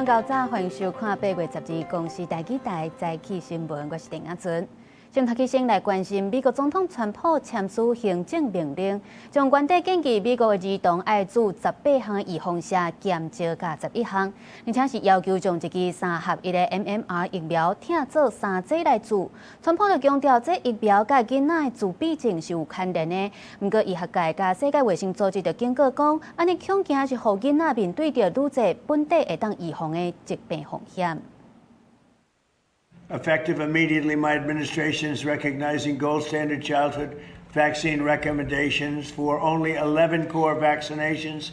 到早，欢迎收看8月12日公视台记台早起新闻，我是丁雅纯。先头起先来关心美国总统川普签署行政命令，将原底建议美国的儿童爱注18项预防射减少到11项，而且是要求将一支3合1的 MMR 疫苗听做3剂来注。川普就强调，这疫苗甲囡仔的自闭症是有牵连的。不过，医学界甲世界卫生组织就警告讲，安尼恐惊是互囡仔面对着愈侪本地会当预防的疾病风险。Effective immediately, my administration is recognizing gold standard childhood vaccine recommendations for only 11 core vaccinations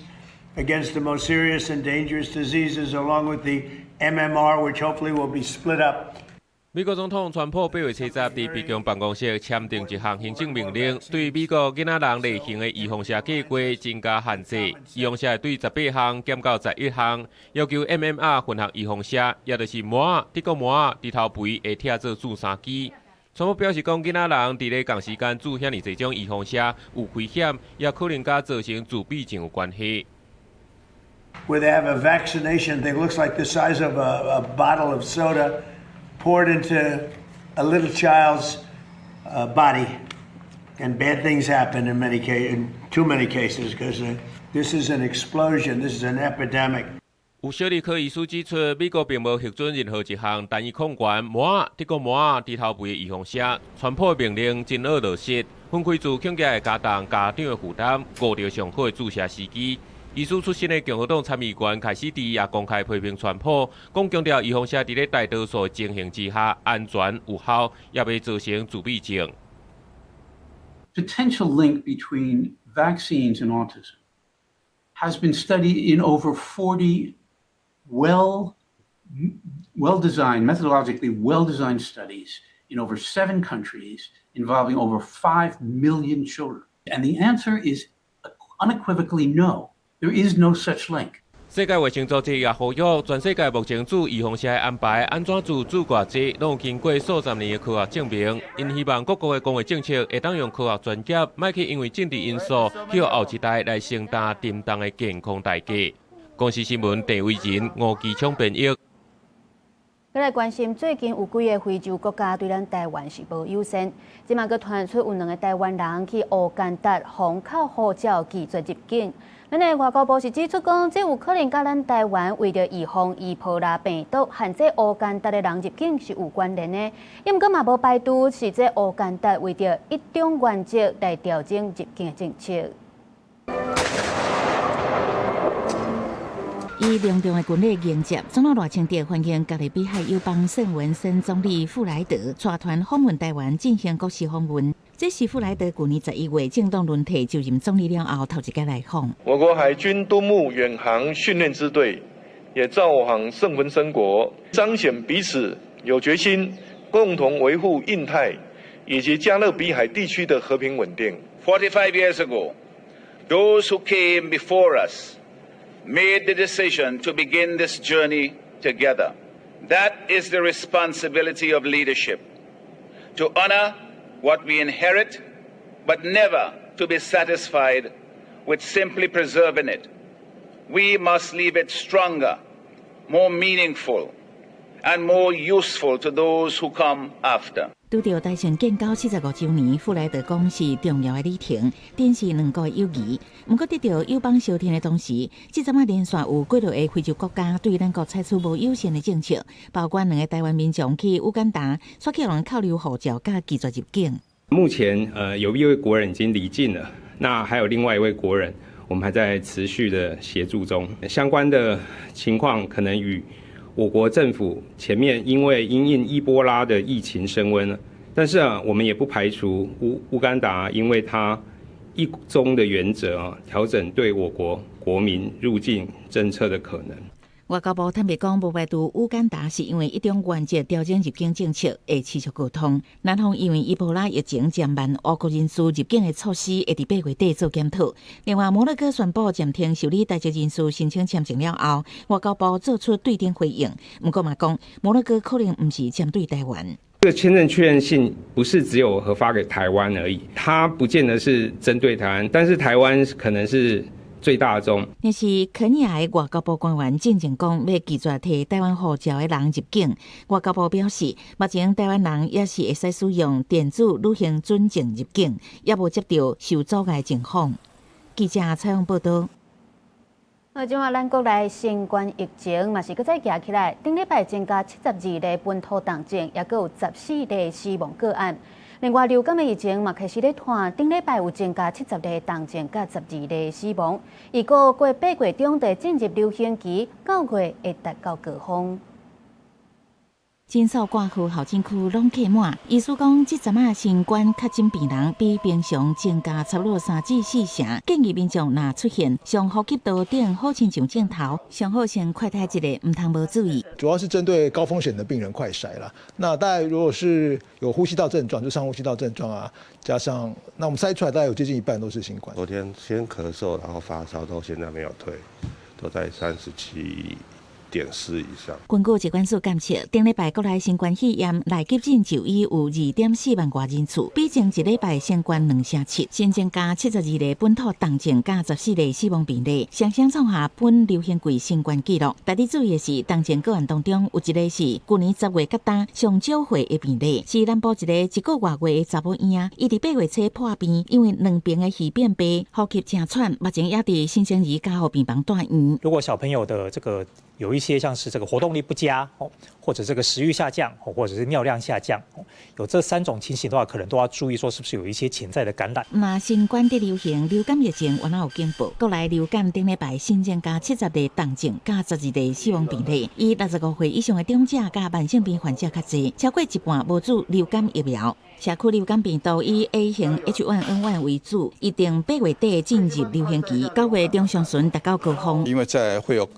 against the most serious and dangerous diseases, along with the MMR, which hopefully will be split up. 美国总统川普8月7日在白宫办公室签订一项行政命令，对美国囡仔人类型的预防射计划增加限制，预防射对18项减到11项，要求 MMR 混合预防射，也就是膜仔、德国膜仔、猪头皮会贴做注3支。川普表示讲，囡仔人伫咧同时间注遐尼侪种预防射有危险，也可能甲造成自闭症有关系。Where they have a vaccination that looks like the size of a bottle of soda poured into a little child's body, and bad things happen in too many cases, because this is an explosion, this is an epidemic. 有小儿科医师指出，美国并无核准任何一项单一抗原膜仔、德国膜仔、猪头皮的预防射。川普的命令真恶落实，分开自恐惊会加重家长的负担，顾着上好的注射时机。医师出身的共和党参议员凯西迪也公开批评川普，讲强调预防射伫咧大多数情形之下安全有效，也未造成自闭症。Potential link between vaccines and autism has been studied in over 40 well-designed, methodologically well-designed studies in over 7 countries involving over 5 million children. And the answer is unequivocally no. There is no such link. 世界卫生组织也呼吁，全世界目前注预防射的安排安怎注偌济，拢有经过数十年的科学证明。因希望各国的公卫政策会当用科学专业，莫去因为政治因素，去后一代来承担沉重的健康代价。公视新闻郑伟仁、吴基昌编译。再来关心，最近有几个非洲国家对咱台湾是无友善，即马佫传出有2个台湾人去乌干达虹口护照拒绝入境。咱的外交部是指出讲，这有可能甲咱台湾为着预防伊波拉病毒限制乌干达的人入境是有关联的。伊毋过嘛无排除是这乌干达为着一种原则来调整入境的政策。以隆重的军礼迎接，总统赖清德欢迎加勒比海友邦圣文森总理富莱德率团访问台湾进行国事访问。这是富莱德去年11月政党轮替就任总理了后头一届来访。我国海军东部远航训练支队也造访圣文森国，彰显彼此有决心，共同维护印太以及加勒比海地区的和平稳定。45 years ago, those who came before us made the decision to begin this journey together. That is the responsibility of leadership, to honor what we inherit, but never to be satisfied with simply preserving it. We must leave it stronger, more meaningful, and more useful to those who come after. 拄到大选建交75周年，富莱德讲是重要的里程，展示2国的友谊。不过得到友邦消停的同时，这阵啊连续有几多个非洲国家对咱国采取无友善的政策，包括2个台湾民众去乌干达，却叫人扣留护照甲拒绝入境。目前有1位国人已经离境了，那还有另外1位国人，我们还在持续的协助中。相关的情况可能与我国政府前面因为因应伊波拉的疫情升温了，但是我们也不排除乌干达因为它一中的原则调整对我国国民入境政策的可能。外交部坦白讲，无排除乌干达是因为一种原则调整入境政策，会持续沟通。南方因为伊波拉疫情减慢外国人士入境的措施，会伫8月底做检讨。另外，摩洛哥宣布暂停受理台籍人士申请签证了后，外交部做出对等回应。不过嘛讲，摩洛哥可能不是针对台湾。这个签证确认性不是只有核发给台湾而已，它不见得是针对台湾，但是台湾可能是最大宗。但是肯尼亚的外交部官员正讲要拒绝替台湾护照的人入境。外交部表示，目前台湾人也是会使使用电子旅行准证入境，也无接到受阻碍情况。记者采访报道。即马咱国内新冠疫情嘛是搁再举起来，顶礼拜增加72例本土重症，也搁有14例死亡个案。另外，流感的疫情嘛开始咧传，顶礼拜有增加70例重症，甲12例死亡。预估过8月中就进入流行期，9月会达到高峰。真扫挂号候诊区拢客满，医师讲，即阵新冠确诊病人比平常增加差不多3至4成，建议民众若出现上呼吸道等好亲像镜头，上好先快筛一个，唔通无注意。主要是针对高风险的病人快筛啦。那大概如果是有呼吸道症状，就上呼吸道症状啊，加上那我们筛出来大概有接近一半都是新冠。昨天先咳嗽，然后发烧，到现在没有退，都在37.4以上。根据疾管署监测，顶礼拜国内新冠肺炎来急诊就医有2.4万多人次，比前一礼拜升关2成7，新增加72例本土重症加14例死亡病例，双双创下本流行季新冠纪录。特别注意的是，重症个案当中有一例是去年10月到今上少岁的病例，是南部一个1个月的查某婴，伊伫8月初破病，因为两边的肺变白，呼吸正喘，目前也伫新生儿加护病房住院。如果小朋友的有一些像是活动力不佳或者食欲下降或者是尿量下降有这3种情形的话，可能都要注意说是不是有一些潜在的感染。那新冠的流行，流感疫情原来有进步，国内流感顶礼拜新增加70例重症加12例死亡病例，以65岁以上的长者加慢性病患者较侪，超过一半无注流感疫苗。社区流感病毒以 A 型 H1N1 为主，一定8月底进入流行期，9月中上旬达到高峰。因为再会有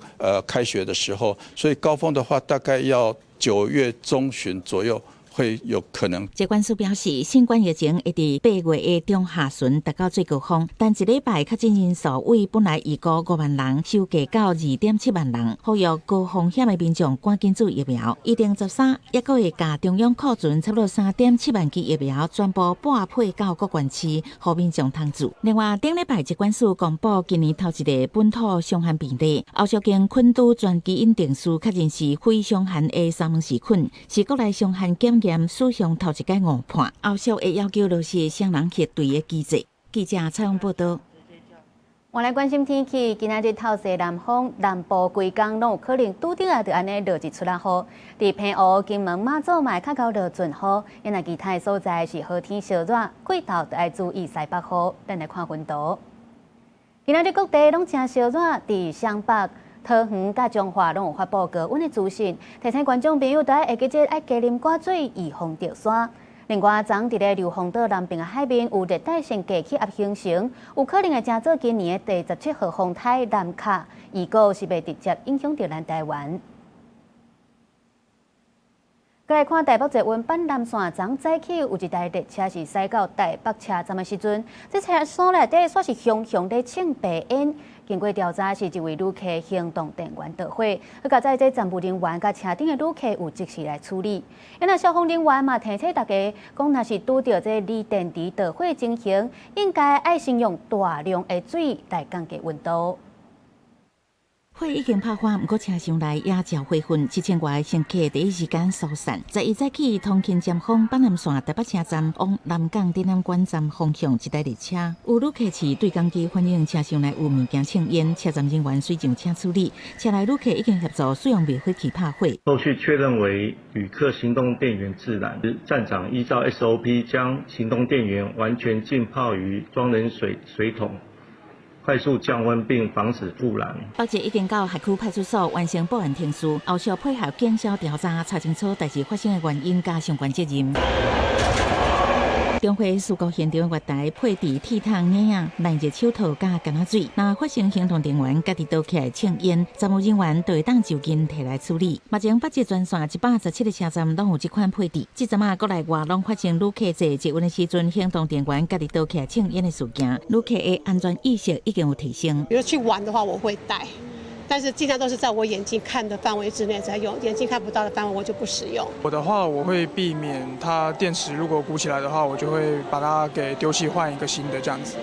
开学的时候，所以高峰的话大概要9月中旬左右。会有可能。疾管署表示，新冠疫情会伫8月的中下旬达到最高峰，但一礼拜确诊人数为本来预估5万人，收价到2.7万人。呼吁高风险的民众赶紧注疫苗。113也阁会甲中央库存差不多3.7万剂疫苗全部拨配到各县市，互民众通住。另外，顶礼拜疾管署公布今年头一个本土伤寒病例，后续经昆都全基因定序确认是非伤寒的沙门氏菌，是国内伤寒检验史上头一届误判，后续会要求落实双人核对的机制。记者采访报道。我来关心天气，今仔日透西南风，南部规工拢有可能拄着就安尼落一出来雨。伫平湖、金门、马祖嘛较高落阵雨，因为其他的所在是好天小热，过头就要注意西北风。咱来看温度。今仔日各地拢真小热，伫湘北、桃园甲彰化拢有发布高温的资讯，提醒观众朋友在下季节爱加啉寡水，预防着山。另外，昨伫咧硫磺岛南边的海面有热带性低气压形成，有可能会真做今年的第17号风台南卡，预估是袂直接影响到咱台湾。再来看台北捷运板南线，昨早起有一台列车是驶到台北车站的时阵，这车厢内底煞是熊熊咧请白烟。经过调查，是一位旅客行动电源导火，佮加在这站务人员甲车顶的旅客有及时来处理。因消防人员嘛提醒大家，讲若是拄到这锂电池导火情形，应该爱先用大量的水来降低温度。火已经拍翻，不过车厢内也照火粉，7000外乘客第一时间疏散。11早起，通勤尖峰板南线台北车站往南港展览馆站方向一台列车，有旅客持对讲机反映车厢内有物件呛烟，车站人员随上车处理，车内旅客已经协助使用灭火器拍火。后续确认为旅客行动电源自燃，站长依照 SOP 将行动电源完全浸泡于装冷水桶。快速降温并防止复燃。北捷已经到海区派出所完成报案程序，后续配合警消调查，查清楚代志发生的原因加相关责任。中华事故现场月台配置铁桶眼影、耐热手套加干仔水，若发生行动电源家己倒起来呛烟，站务人员就会当就近摕来处理。目前北捷专线117个车站拢有这款配置。这阵国内外拢发生旅客坐捷运的时阵，行动电源家己倒起来呛烟的事件，旅客的安全意识已经有提升。比如去玩的话，我会带。但是尽量都是在我眼睛看的范围之内才用，眼睛看不到的范围我就不使用。我的话，我会避免它电池如果鼓起来的话，我就会把它给丢弃，换一个新的这样子。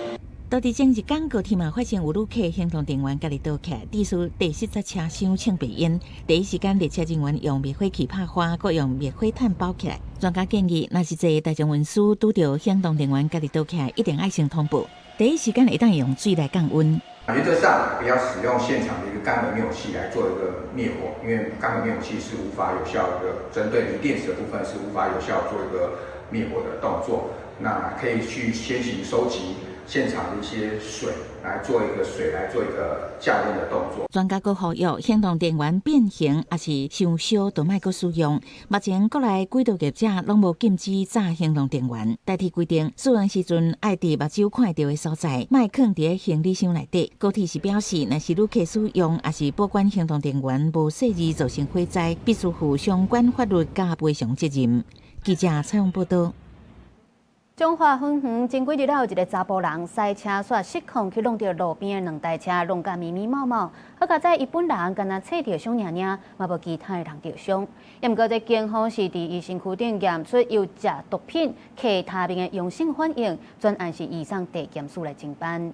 到伫前一天，高铁嘛发现有旅客行动电源家己倒起，致使第17车厢呛白烟。第一时间，列车人员用灭火器拍花，搁用灭火毯包起来。专家建议，若是坐大众运输拄到行动电源家己倒起来，一定要先通报，第一时间会当用水来降温。原则上不要使用现场的一个肛门灭火器来做一个灭火，因为肛门灭火器是无法有效的针对锂电池的部分是无法有效做一个灭火的动作。那可以去先行收集现场的一些水来做一个降温的动作。专家阁呼吁，行动电源变形也是伤烧，就莫阁使用。目前国内轨道业者拢无禁止炸行动电源，代替规定，使用时阵爱伫目睭看到的所在，莫放伫行李箱内底。高铁是表示，若是旅客使用，也是保管行动电源无细致造成火灾，必须负相关法律加赔偿责任。记者采访报道。中华分园前几日有一个查甫人赛车煞失控去弄到路边的2台车，弄甲密密麻麻。好佳在伊本人干那切着伤尔尔，嘛无其他的人着伤。也毋过这警方是伫伊身躯顶验出有食毒品，其他面的阳性反应，专案是移送地检署来侦办。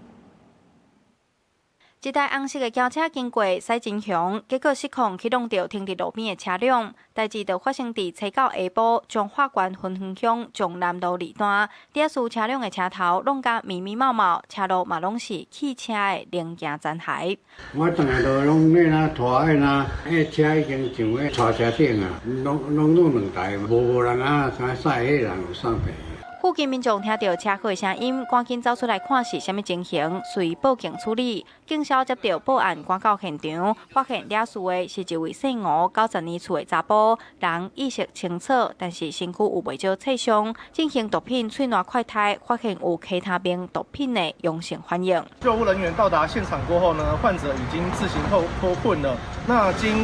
一台红色的轿车经过西真乡，结果失控去弄到停伫路边的车辆。代志就发生伫初九下晡，彰化县分园乡从南路二段，第数车辆的车头弄甲密密麻麻，车路嘛拢是汽车的零件残骸。我当下都拢要那拖车已经上咧拖车顶啊，拢2台，无人啊，啥驶迄人有送病。附近民众听到车祸的声音，赶紧走出来看是虾米情形，随报警处理。警消接到报案，赶到现场，发现惹事的是一位姓吴90年厝的查甫，人意识清楚，但是身躯有袂少刺伤，进行毒品喙瘾快筛，发现有其他名毒品的阳性反应。救护人员到达现场过后呢，患者已经自行脱困了。那经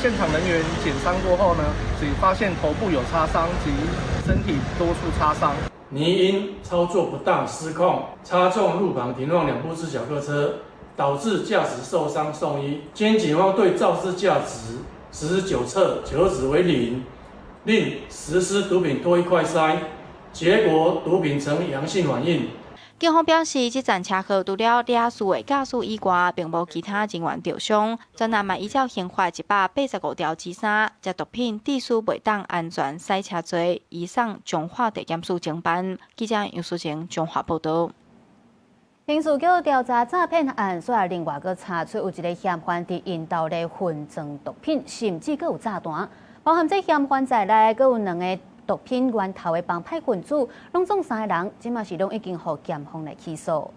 现场人员检伤过后呢，只发现头部有擦伤及身体多处擦伤。拟因操作不当失控，擦中路旁停放2部自小客车，导致驾驶受伤送医。经警方对肇事驾驶实施酒测，酒值为0，另实施毒品脱衣快筛，结果毒品呈阳性反应。警方表示，这站车祸除了惹事的驾驶以外，并无其他人员受伤。专案嘛依照刑法185条之3，食毒品致使袂当安全驶车罪，移送彰化地检署侦办。记者杨淑晴彰化报道。刑事局调查诈骗案，所以另外个查出有一个嫌犯伫引导咧混装毒品，甚至佫有炸弹，包含这嫌犯在内，佫有2个。毒品源头的帮派分子，拢总3个人，即嘛是拢已经互检方来起诉。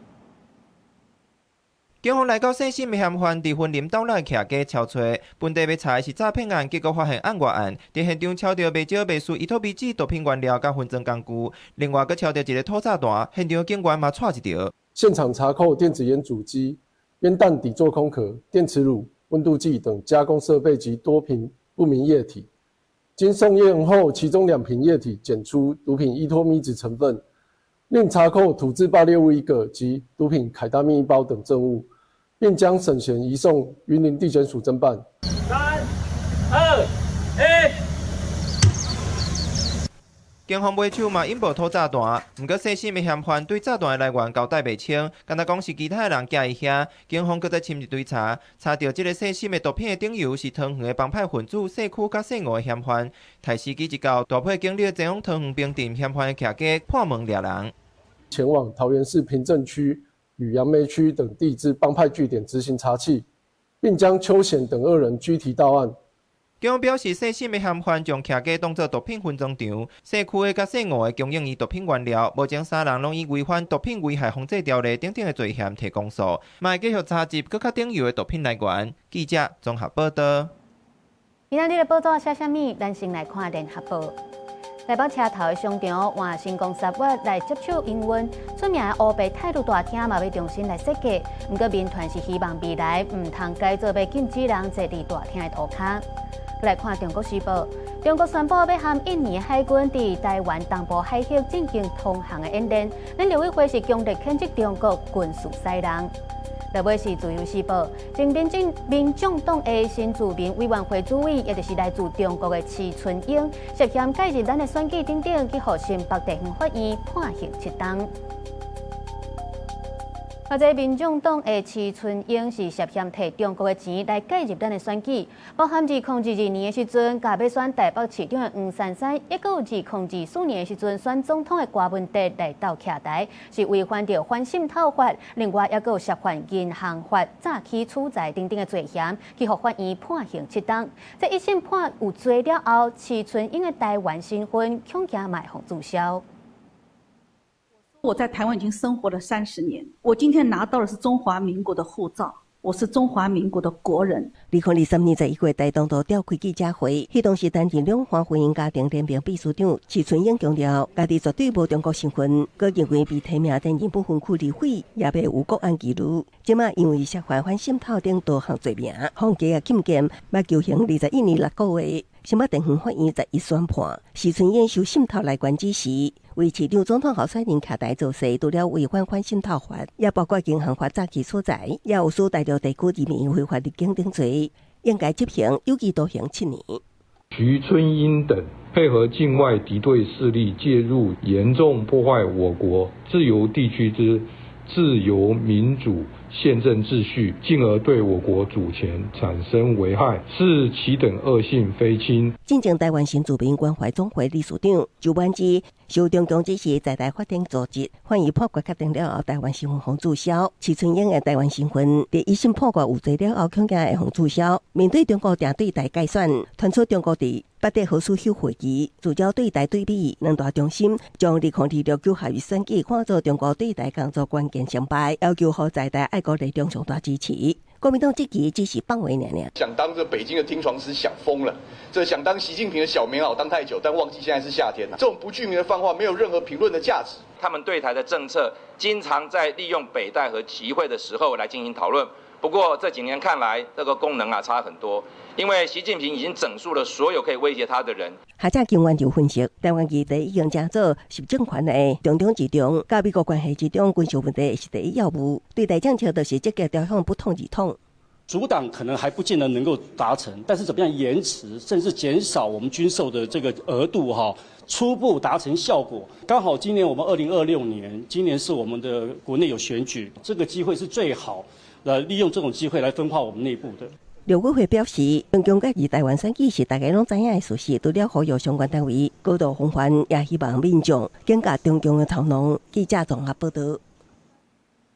警方来到姓姓的嫌犯伫婚林岛内徛家敲找，本地要查的是诈骗案，结果发现案外案，伫现场抄到袂少未属伊托比制毒品原料甲分装工具，另外佫抄到一个土炸弹，现场警员嘛抓一条。现场查扣电子烟主机、烟弹底座空壳、电磁炉、温度计等加工设备及多瓶不明液体。经送验后，其中2瓶液体检出毒品依托咪酯成分，另查扣土制爆裂物1个及毒品凯达命1包等证物，并将审嫌移送云林地检署侦办。3、2、1。警方买手嘛引爆土炸弹，毋过细心的嫌犯对炸弹的来源交代袂清，敢若讲是其他的人寄伊遐。警方搁再深入追查，查到这个细心的毒品的顶游是汤圆的帮派分子姓邱甲姓吴的嫌犯。台司机一到，大批警力前往汤圆冰店嫌犯的徛家破门掠人，前往桃园市平镇区与杨梅区等地之帮派据点执行查缉，并将邱显等2人拘提到案。警方表示，姓沈的嫌犯将徛家当作毒品分装场，姓邱的甲姓吴的供应以毒品原料，目前3人拢以违反毒品危害防治条例等等的罪嫌提公诉，嘛会继续查缉更较顶游的毒品来源。记者综合报道。今仔日的报道写啥物？咱先来看联合报。台北车头的商场换新工3月来接手营运，出名的乌白态度大厅嘛要重新来设计。不过民团是希望未来唔通改做要禁止人坐伫大厅的涂骹。来看《中国时报》，中国宣布要和印尼海军伫台湾东部海峡进行通航的演练。咱陆委会是强烈谴责中国军事塞人。落尾是《自由时报》，前民众党的新自民委员会主委，也就是来自中国的池春英，涉嫌介入咱的选举等等，去互新北地方法院判刑7档。或者民众党的徐春英是涉嫌摕中国的钱来介入咱的选举，包含2022年的时阵，甲要选台北市长的黄珊珊，也有2024年的时阵选总统的郭文哲来到徛台，是违反着反渗透法，另外也有涉犯银行法、诈欺处债等等的罪嫌，去互法院判刑7档。这一审判有罪了后，徐春英的台湾身份恐惊卖互注销。我在台湾已经生活了30年，我今天拿到的是中华民国的护照，我是中华民国的国人。2023年11月，台东都召开记者会，迄当时担任两岸婚姻家庭联盟秘书长徐春英强调，家己绝对无中国身份，佮认为被提名担任不分区立委也袂有国安纪录。即马因为涉犯反渗透等多项罪名，放假禁监，要求刑21年6个月。新北地方法院11宣判，徐春英受渗透来源之时，为市长总统候选人徛台造势，除了违反反渗透法，也包括银行法诈欺所在，也有属大陆地区人民非法入境等罪，应该执行有期徒刑7年。徐春英等配合境外敌对势力介入，严重破坏我国自由地区之自由民主宪政秩序，进而对我国主权产生危害，是其等恶性非轻。进前台湾新住民关怀总会理事长周万之受中共指示在台法庭组织，反映判决确定了后，台湾身份互注销。徐春英的台湾身份，在一审判决有罪了后，恐惊会互注销。面对中国定对台改选，传出中国伫8日好事休会期，聚焦对台对美两大中心，将2026九合一选举看作中国对台工作关键成败，要求和在台爱国力量上大支持。国民党这期只是放话娘娘，想当这北京的听床师想疯了，这想当习近平的小棉袄当太久，但忘记现在是夏天了。这种不具名的放话没有任何评论的价值。他们对台的政策经常在利用北戴和集会的时候来进行讨论。不过这几年看来，这个功能差很多，因为习近平已经整肃了所有可以威胁他的人。学者经研究分析，台湾议题已经成做是政权的重中之重，甲美国关系之中，军事问题是第一要务。对台政策就是积极调向不统一统。阻挡可能还不见得能够达成，但是怎么样延迟甚至减少我们军售的这个额度初步达成效果。刚好今年我们2026年，今年是我们的国内有选举，这个机会是最好利用这种机会来分化我们内部的。陆委会表示，中共介入台湾选举是大家拢知影的事实，除了呼吁相关单位高度防范，也希望民众警觉中共的头脑。记者综合报道。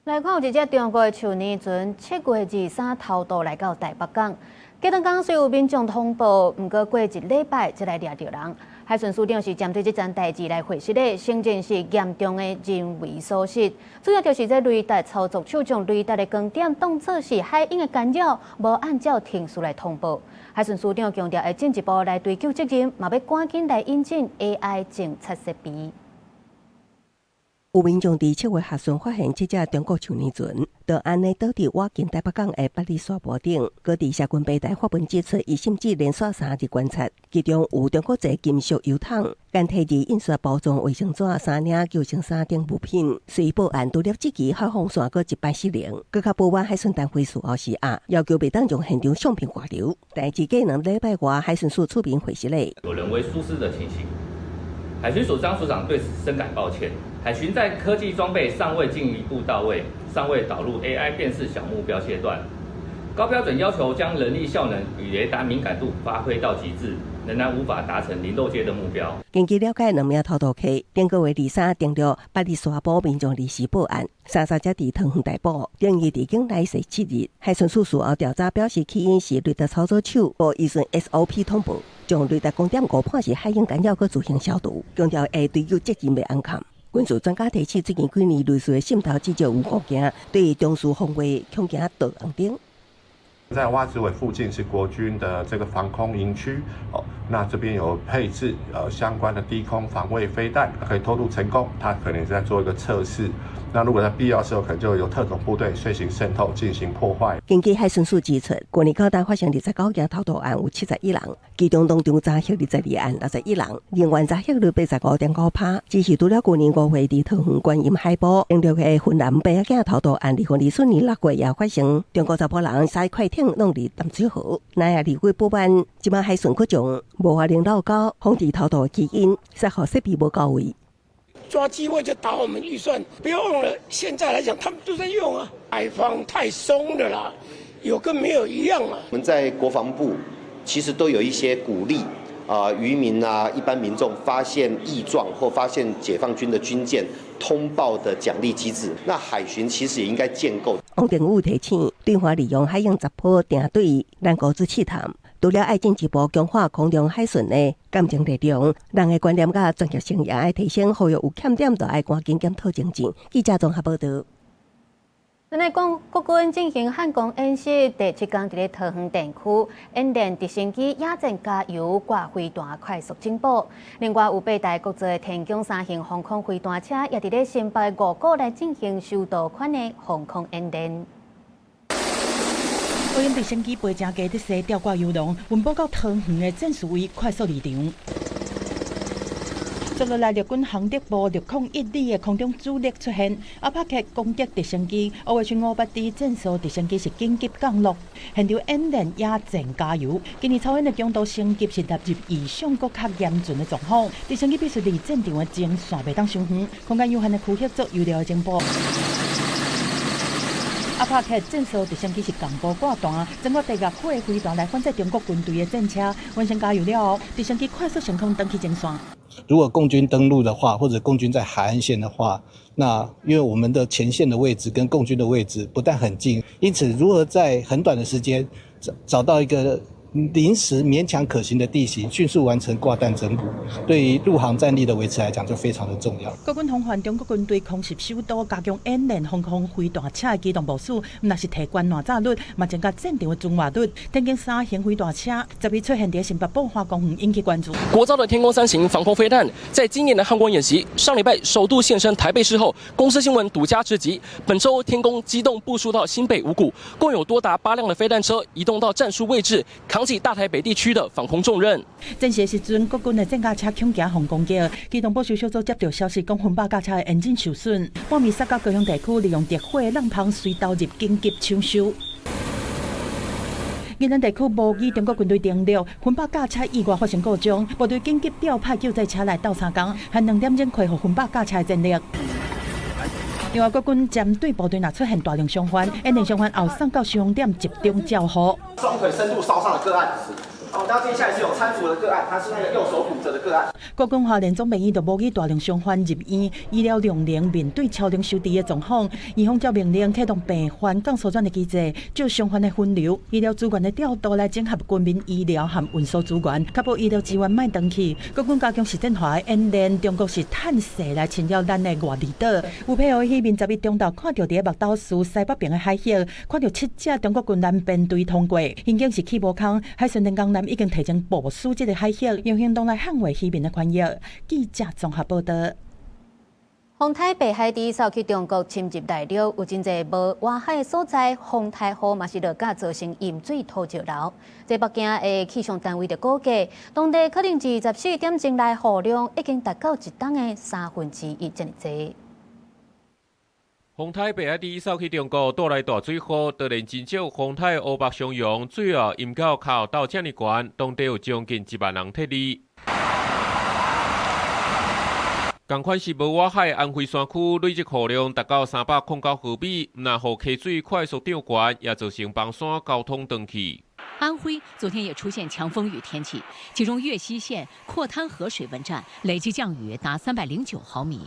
来看有一只中国的去年船7月23偷渡来到台北港，记得讲虽有民众通报，不过过1礼拜才来抓到人。海巡署长是针对这件代志来回答的，承认是严重的人为疏失，主要就是在雷达操作手将雷达的光点当作是海鹰的干扰，无按照程序来通报。海巡署长强调会进一步来追究责任，嘛要赶紧来引进 AI 侦测设备。有民众伫7月下旬发现这只中国去年船，就安尼倒伫我近台北港的8里沙坡顶。各地社群平台发文指出，伊甚至连续3日观察，其中有中国籍金属油桶、干体字印刷包装卫生纸、3领救生衫等物品。随报案，除了这期海防线搁100失灵，搁较报案海巡单位事后施压，要求袂当将现场相片挂流。代志过2礼拜外，海巡署出面回实嘞，有人为疏失的情形。海巡署张署长对此深感抱歉。海巡在科技装备尚未进一步到位，尚未导入 AI 辨识小目标阶段，高标准要求将人力效能与雷达敏感度发挥到极致，仍然无法达成零漏接的目标。根据了解，2名偷渡客顶个月23订了8里沙坡民众临时报案，3只伫桃园逮捕，定义伫境内7日。海巡署事后调查表示，起因是雷达操作手无依循 SOP 通报，将雷达光点误判是海鹰干扰，佮自行消毒，强调会追究责任袂安抗。军事专家提起，最近几年类似的渗透至少有5件，对中枢防卫恐惊导红灯。在蛙子尾附近是国军的这个防空营区那这边有配置相关的低空防卫飞弹，可以偷渡成功。它可能是在做一个测试。那如果在必要的时候，可能就由特种部队遂行渗透进行破坏。根据海巡署指出，去年高达发生29件偷渡案，有71人，其中当中查获22案，61人，另外查获率85.5%。只是除了去年5月伫桃园观音海埔06个芬兰8件偷渡案，2024年6月也发生，中国查甫人驶快艇弄入淡水河，南亚离过报案，即马海巡局长无法领导到防治偷渡的起因，设好设备无到位。抓机会就打我们预算。不要忘了，现在来讲他们都在用啊，海防太松了啦，有跟没有一样啊。我们在国防部其实都有一些鼓励。渔民啊，一般民众发现异状或发现解放军的军舰通报的奖励机制，那海巡其实也应该建构。王定宇提醒，对华利用海洋杂波定对咱国之试探，除了爱进一步强化空中海巡的感情力量，人的观念甲专业性也爱提升，呼吁有欠点就爱赶紧检讨精进。记者综合报道。咱来讲，国军进行汉光演习第7天，伫咧桃园电区演练直升机野战加油挂飞弹快速进步。另外，有8台国际天宫3型防空飞弹车也伫咧新北5股来进行首度款的防空演练。国军直升机飞正加特西吊挂油笼，运补到桃园的战术位快速离场。接落来，陆军航德部601旅的空中主力出现，阿帕克攻击直升机，乌军582战术直升机是紧急降落，现场演练野战加油。今年操演的强度升级是踏入以上搁较严峻的状况，直升机必须离战场的前线袂当伤远，空间有限的区域做油料的进步。阿帕克战术直升机是降步挂弹，整个第二火的飞弹来反射中国军队的战车，完成加油了后，直升机快速升空登去前线。如果共军登陆的话，或者共军在海岸线的话，那因为我们的前线的位置跟共军的位置不但很近，因此如何在很短的时间找到一个临时勉强可行的地形，迅速完成挂弹整补，对于陆航战力的维持来讲就非常的重要。国军防范中国军队空袭首都，加强演练防空飞弹车的机动部署，那是提悬烂炸率，嘛增加战场的中华率。天宫3型飞弹车10日出现在新北爆发公园，引起关注。国造的天宫3型防空飞弹，在今年的汉光演习上礼拜首度现身台北市后，公司新闻独家直击。本周天宫机动部署到新北五股，共有多达8辆的飞弹车移动到战术位置，扛起大台北地区的防空重任。战时时阵，国军的战甲车恐惊防攻击，机动部署小组接到消息，讲分8架车的引擎受损，半暝杀到高雄地区，利用烈火浪棚随投入紧急抢修。宜兰地区无语中国军队登陆，分8架车意外发生故障，部队紧急调派救灾车来斗3工，含2点钟恢复分8架车的战力。另外，国军舰队部队也出现大量伤患，演练伤患后送到消防点集中照护。双腿深度烧伤的个案。那接下来是有搀扶的个案，他是那个右手骨折的个案。国军花莲总病院就无语大量伤患入院，医疗量能面对超龄收治的状况，院方照命令启动病患降疏转的机制，就伤患的分流、医疗资源的调度来整合军民医疗和运输资源，确保医疗资源卖断去。国军加强实战化的演练，中国是探射来侵扰咱的外离岛。有配合戏面11日中昼看到伫个木岛市西北边的海域，看到7架中国军舰编队通过，现景是起无空，海巡连江已经提前部署这个海域，用行动来捍卫渔民的权益。记者综合报道。风台北海底扫去中国侵入内陆，有真侪无外海的所在，风台河嘛是落甲造成淹水土石流。在北京的气象单位就估计，当地可能24点钟内雨量已经达到一冬的1/3这么多。风台北海底扫去中国带来大水祸，突然真少风台乌白相拥，水啊淹到靠到这么悬，当地有将近1万人撤离。同款是无外海安徽山区累积雨量达到309毫米，那河溪水快速涨悬，也造成房山交通断去。安徽昨天也出现强风雨天气，其中岳西县阔滩河水文站累计降雨达309毫米。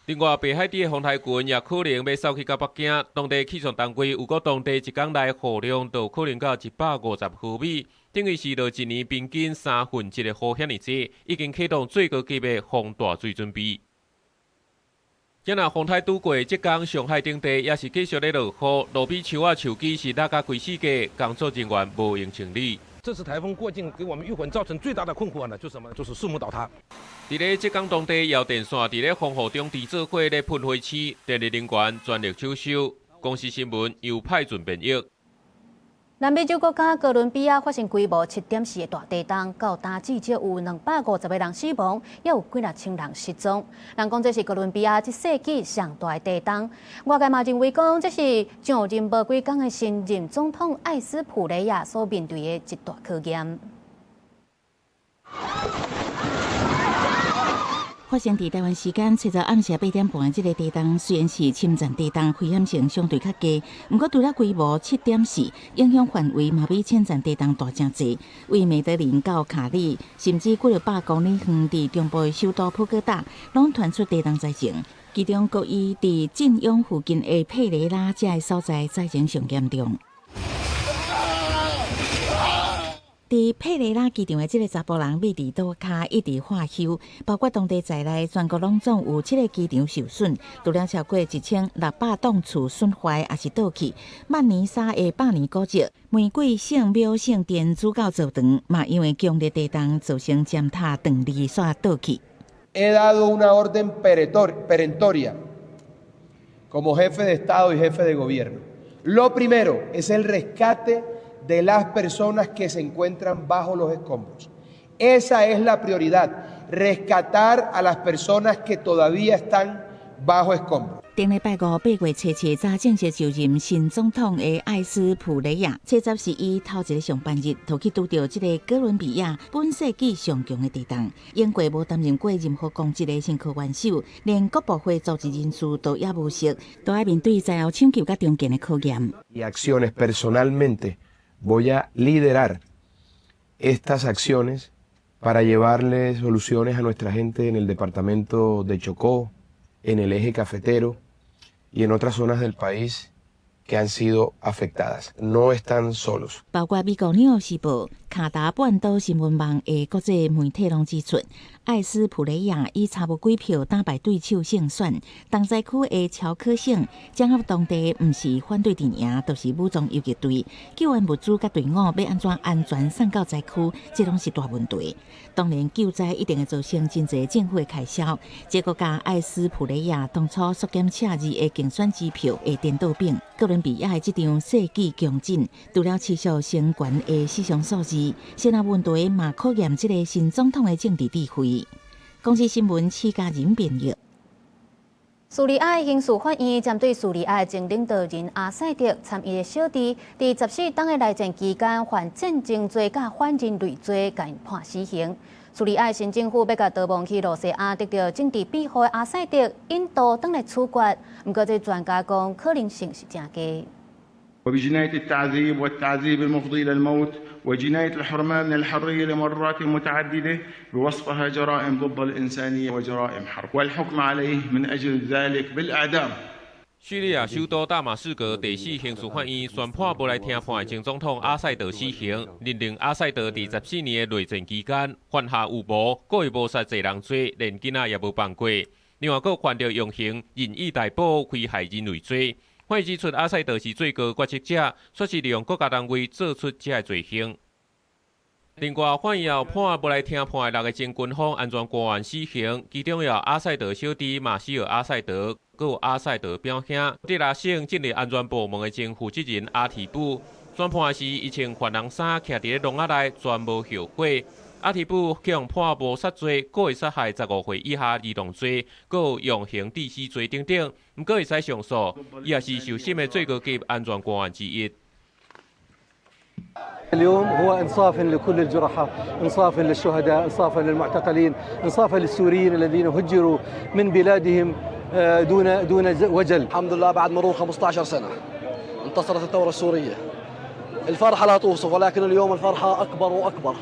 另外，北海底的风台群也可能要扫去到北京，当地气象单位有个当地一天内雨量就可能到150毫米，等于是落一年平均1/3的雨遐尼济，已经启动最高级别防大水准备。今仔风台拄过，浙江上海等地也是继续咧落雨，路边树啊树枝是落甲规世界，工作人员无用清理。这次台风过境，给我们渔魂造成最大的困惑呢，就是什么？就是树木倒塌。伫咧浙江当地遥电线伫咧风雨中伫做火咧喷火器，电力人员全力抢修。公司新闻又派准便役。南美洲国家哥伦比亚发生规模7.4的大地震，到今至少有250个人死亡，也有几6000人失踪。人讲这是哥伦比亚这世纪上大的地震。外界嘛认为讲这是上任无几天的新任总统艾斯普雷亚所面对的一大考验。发发生伫台湾时间7日暗时8点半，这个地震虽然是侵占地震，危险性相对较低，不过除了规模7.4，影响范围嘛比侵占地震大正济。为美德林到卡里，甚至几100公里远伫中部的首都普哥大，拢传出地震灾情。其中，国伊伫晋永附近的佩雷拉这个所在灾情上严重。伫佩雷拉机场的这个查甫人被伫倒骹一直化休，包括当地在内，全国拢总有7个机场受损，除了超过1600栋厝损坏，也是倒去。曼尼沙的百年古迹玫瑰圣庙圣殿主教座堂嘛，因为强烈地震造成尖塔断裂煞倒去。He dado una orden perentoria como jefe de Estado y jefe de gobierno. Lo primero es el rescate de las personas que se encuentran bajo los escombros. Esa es la prioridad, rescatar a las personas que todavía están bajo escombros. 顶礼拜5 8月7日早正式就任新总统的艾斯普雷亚，7日是伊头一个上班日，就去拄到这个哥伦比亚本世纪上强的地震。英国无担任过任何公职的新科元首，连各部会组织人士都也无识，都要面对灾后抢救甲重建的考验。Y acciones personalmente voy a liderar estas acciones para llevarle soluciones a nuestra gente en el departamento de Chocó, en el eje cafetero y en otras zonas del país que han sido afectadas. No están solos. 包括美国《纽约时报》、卡达半岛新闻网的国际媒体拢指出，艾斯普雷亚以差不几票打败对手胜选。东西区的乔科省掌握当地不是反对阵营，就是武装游击队。救援物资甲队伍要安怎安全送到灾区，这拢是大问题。当然，救灾一定会造成真侪政府的开销。这个甲艾斯普雷亚当初缩减赤字的竞选支票的颠倒饼。哥伦比亚的这场世纪强震，除了持续升悬的死伤数字，现在问题嘛考验这个新总统的政治智慧。公司新闻4家人编译。叙利亚刑事法院针对叙利亚前领导人阿塞德参与的小弟，伫14天的内战期间犯战争罪甲反人类罪，甲因判死刑。叙利亚新政府要甲逃亡去罗西亚得到政治庇护的阿塞德引渡返来处决，不过这专家讲可能性是真低。وبجناية التعذيب والتعذيب المفضي إلى الموت وجناية الحرمان من الحرية لمرات متعددة بوصفها جرائم ضد الإنسانية وجرائم حرب والحكم عليه من أجل ذلك بالإعدام。叙利亚首都大马士革第4刑事法院宣判无来听判的前总统阿塞德死刑，认定阿塞德伫14年的内战期间犯下有谋、故意谋杀侪人罪，连囡仔也无放过。另外，佫犯着用刑任意逮捕、危害人类罪。法院指出，阿塞德是最高决策者，说是利用国家单位做出这个罪行。另外，法院也判无来听判的6个前军方安全官员死刑，其中有阿塞德小弟马西尔阿塞德，佮有阿塞德表兄。迪拉省建立安全部门的前负责人阿提布，宣判时伊穿犯人衫，徛伫笼仔内，全无后悔。阿提布向判无杀罪、故意杀害15岁以下儿童罪，佮有用刑致死罪等等，毋过会使上诉，伊也是受审的最高级安全官员之一。اليوم هو انصاف لكل الجرحى، انصاف للشهداء، انصاف للمعتقلين، انصاف للسوريين الذين هجروا من بلادهم دون وجل. الحمد لله بعد مرور 15 سنة انتصرت الثورة السورية. الفرحة لا توصف ولكن اليوم الفرحة أكبر وأكبر.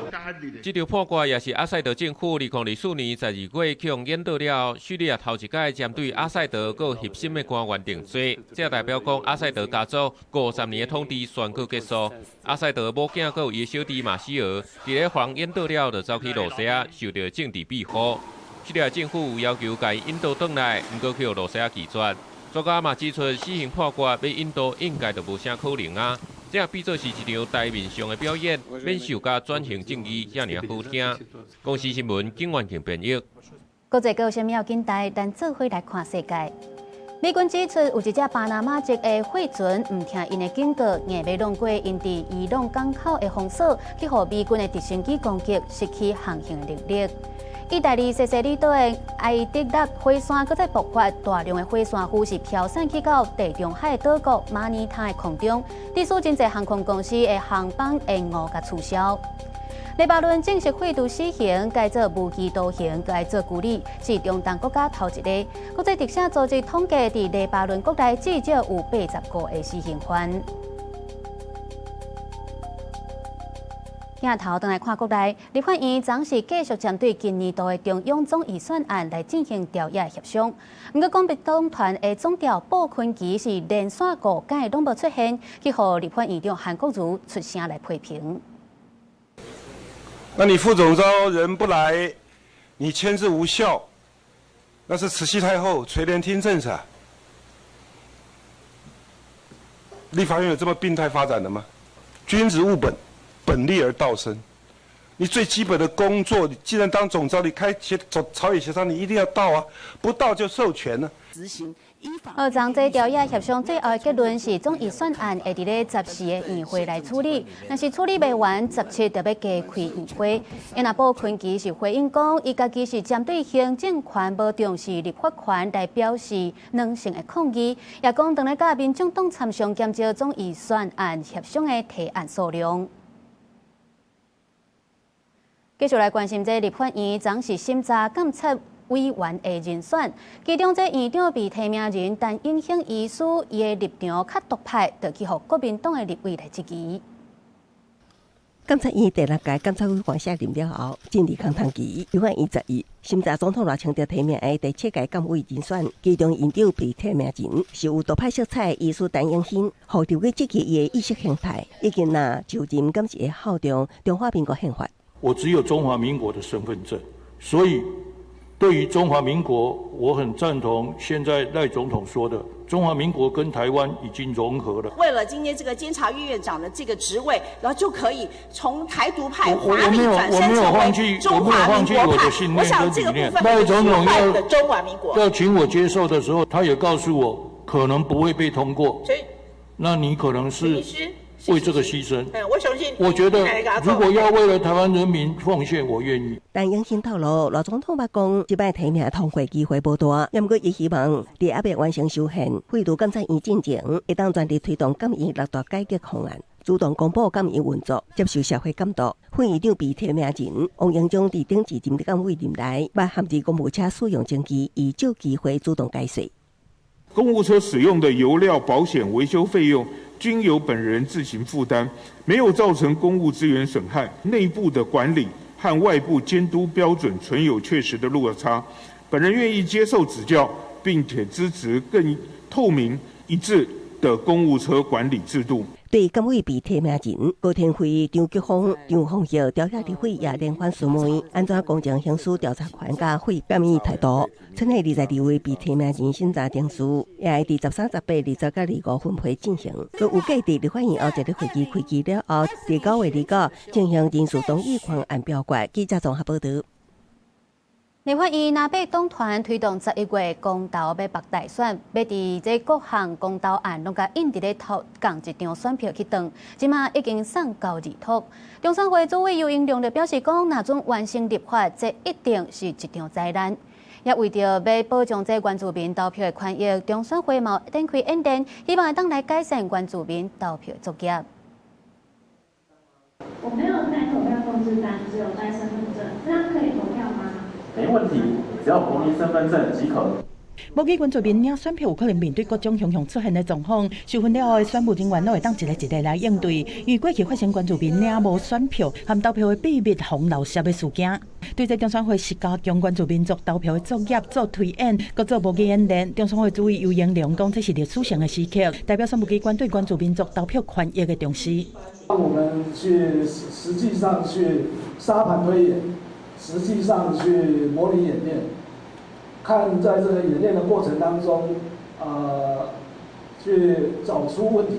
这条判决也是阿塞德政府2024年12月向引渡了叙利亚头一届针对阿塞德佮核心的官员定罪。这代表讲阿塞德家族50年的统治宣告结束。阿塞德某囝佮有伊小弟马西尔，伫咧防引渡了就走去罗西亚，受到政治庇护。叙利亚政府要求该引渡返来，毋过去罗西亚拒绝。作家嘛指出，死刑判决要引渡应该就无啥可能啊。这变做是一场台面上的表演，免受甲转型正义遐尔好听。公司新闻景元庆编译。国际有啥物要紧台，咱做伙来看世界。美军指出，有一只巴拿马籍的货船唔听因的警告，硬要弄过因伫伊朗港口的封锁，去互美军的直升机攻击，失去航行能力。意大利西西里岛的埃迪勒火山，搁再爆发大量的火山灰，是飘散去到地中海岛国马尼塔的空中，致使真侪航空公司的航班延误甲取消。黎巴嫩正式废除死刑，改做无期徒刑，改做孤立，是中东国家头一个。国际特赦组织统计，伫黎巴嫩国内至少有85个死刑犯。镜头转来看国内，立法院暂时继续针对今年度的中央总预算案来进行调研协商。不过，国民党团的总调鲍昆萁是连续5届拢无出现，去互立法院长韩国瑜出声来批评。那你副总召人不来，你签字无效，那是慈禧太后垂帘听政噻。立法院有这么病态发展的吗？君子务本，本立而道生。你最基本的工作，你既然当总召，你开朝野协商，你一定要到啊，不到就授权了。执行。昨这调研协商最后的结论是，总预算案会伫咧14个议会来处理，但是处理未完，17就要加开议会。因那鲍昆萁是回应讲，伊家己是针对行政权无重视立法权来表示软性的抗议，也讲当咧甲民众党参详减少总预算案协商的提案数量。继续来关心这立法院暂时审查监察委员的人选，其中这院长被提名人，但影响医师伊的立场较独派，就去互国民党的立委来质疑。监察院第6届监察委员卸任了后，正伫空窗期，留返20日。审查总统赖清德提名的第7届监委人选，其中院长被提名人是有独派色彩的医师陈永新，互调解质疑伊的意识形态，已经就任监是会效忠中华民国宪法。我只有中华民国的身份证，所以对于中华民国，我很赞同现在赖总统说的，中华民国跟台湾已经融合了。为了今天这个监察院院长的这个职位，然后就可以从台独派华丽转身成为中华民国派。我想这个部分赖总统要中华民国要请我接受的时候，他也告诉我可能不会被通过。所以，那你可能是为这个牺牲，我相信。我觉得如果要为了台湾人民奉献，我愿意。但永新透露，赖总统捌讲，即摆提名通过机会无大，不过伊希望伫还未完成修宪、废除监察院进前，会当全力推动监院6大改革方案，主动公布监院运作，接受社会监督。副院长被提名人王英忠伫顶一任监委任内，捌限制公务车使用证据，以借机会主动改税。公务车使用的油料、保险、维修费用均由本人自行负担，没有造成公务资源损害。内部的管理和外部监督标准存有确实的落差。本人愿意接受指教，并且支持更透明一致的公务车管理制度。对监委被提名人高天辉、张菊芳、张凤耀调查立会也连番询问，安怎公正刑事调查权加会监院态度。春夏22位被提名人审查定数，也会伫13、18、20甲25分配进行。佮有计伫立法院后一个会期开机了后，伫9月29进行人事同意权案表决。记者综合报道。立法院南北党团推动11月公投要办大选，要伫这各项公投案拢甲印伫咧头共一张选票去登，即马已经送到二读。中选会主委游盈隆就表示讲，若准完成立法，这一定是一场灾难。也为着要保障这原住民投票的权益，中选会嘛展开演练，希望当来改善原住民投票的作业。我没有带投票通知单，只有带身份证，这样可以投票吗？没问题，只要国民身份证即可。无记原住民领选票有可能面对各种雄雄出现的状况，收分了后的选务人员都会当一个来应对。因为过去发生原住民领无选票和投票的秘密防漏摄的事件，对这中选会是加强原住民族投票的作业做推演，搁做无记演练。中选会主委游盈隆讲，这是历史性的时刻，代表选务机关对原住民族投票权益的重视。让我们去实际上去沙盘推演，实际上去模拟演练，看在这个演练的过程当中，去找出问题。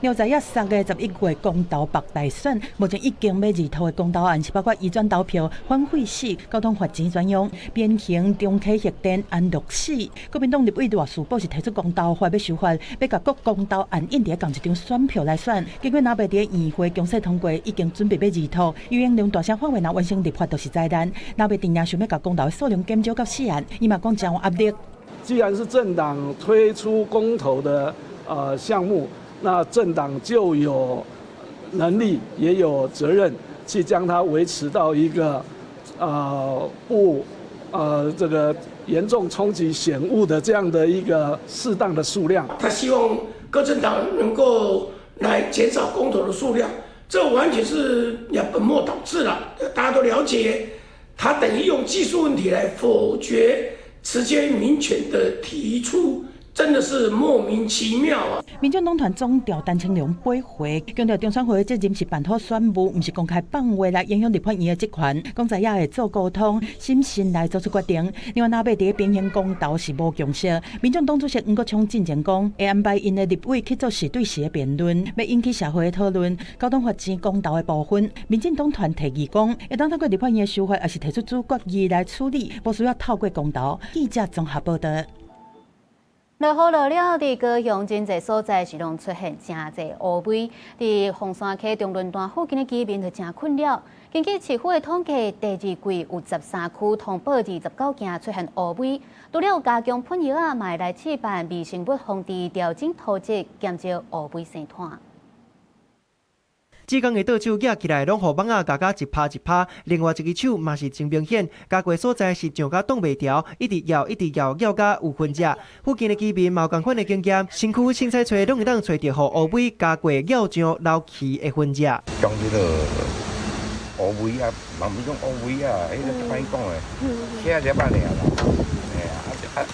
了解3月11月公投北大选，目前已经要二读的公投案是包括移转投票、反废死、交通罚钱专用、鞭刑、中期核电、安乐死。国民党立委大书报是提出公投法要修法，要甲各公投案印伫共一张选票来选。结果若袂伫议会强势通过，已经准备要二读。游盈隆大声反话，若完成立法就是灾难。若袂定也想要甲公投的数量减少到4案，伊嘛讲真有压力。既然是政党推出公投的项目，那政党就有能力也有责任去将它维持到一个这个严重冲击险恶的这样的一个适当的数量。他希望各政党能够来减少公投的数量，这完全是本末倒置了。大家都了解，他等于用技术问题来否决直接民权的提出。真的是莫名其妙啊！民进党团总调陈清良8回强调，中选会责任是办好选务，不是公开放话来影响立法院的职权。讲在也会做沟通，审慎来做出决定。另外，若要伫平行公道是无共识。民进党主席黄国昌进前讲，会安排因的立委去做时对时的辩论，要引起社会的讨论。交通发展公道的部分，民进党团提议讲，会当透过立法院的修法，也是提出主决议来处理，无需要透过公道。记者综合报道。落雨落了，伫高雄真侪所在是拢出现真侪乌霾。伫凤山溪中仑段附近的居民就真困扰。根据市府的统计，第二季有13区通报29件出现乌霾。除了加强喷药啊，嘛会来试办微生物防治调整土质，减少乌霾生态。志工的倒手举起来，拢互网仔夹一拍一拍。另外一只手嘛是真明显，加过所在是上甲挡袂调，一直摇，摇甲有分只。附近的居民嘛有共款的经验，身躯凊彩找拢会当找着互乌龟加过咬上老气的分只。讲这个乌龟啊，嘛唔是讲乌龟啊，迄个歹讲的，写了捌尔啦，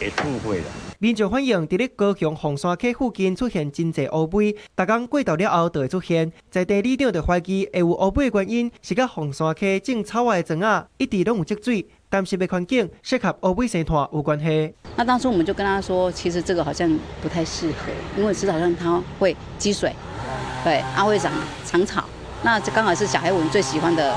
会误会啦。民众反映，伫咧高雄凤山溪附近出现真侪乌龟，逐工过到了后就会出现。在地里长就怀疑会有乌龟的原因，是甲凤山溪种草外的庄仔一直拢有积水，担心的环境适合乌龟生态有关系。那当初我们就跟他说，其实这个好像不太适合，因为石好像它会积水，对，它会长草。那这刚好是小黑蚊最喜欢的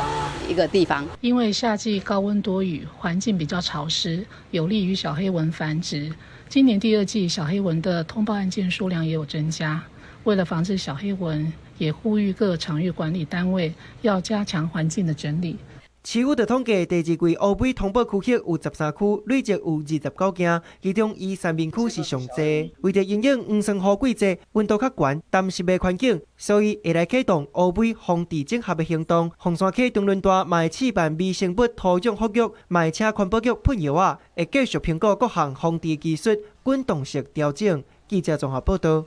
一个地方。因为夏季高温多雨，环境比较潮湿，有利于小黑蚊繁殖。今年第2季小黑蚊的通报案件数量也有增加。为了防治小黑蚊，也呼吁各场域管理单位要加强环境的整理。市府的统计，第2季乌龟通报区域有13区，累计有29件，其中以三明区是上济。为着因应黄霜雨季节温度较悬、担心的环境，所以会来启动乌龟防治整合的行动。凤山溪中仑段嘛会试办微生物土壤复育，嘛会请环保局喷药啊，会继续评估各项防治技术，滚动式调整。记者综合报道。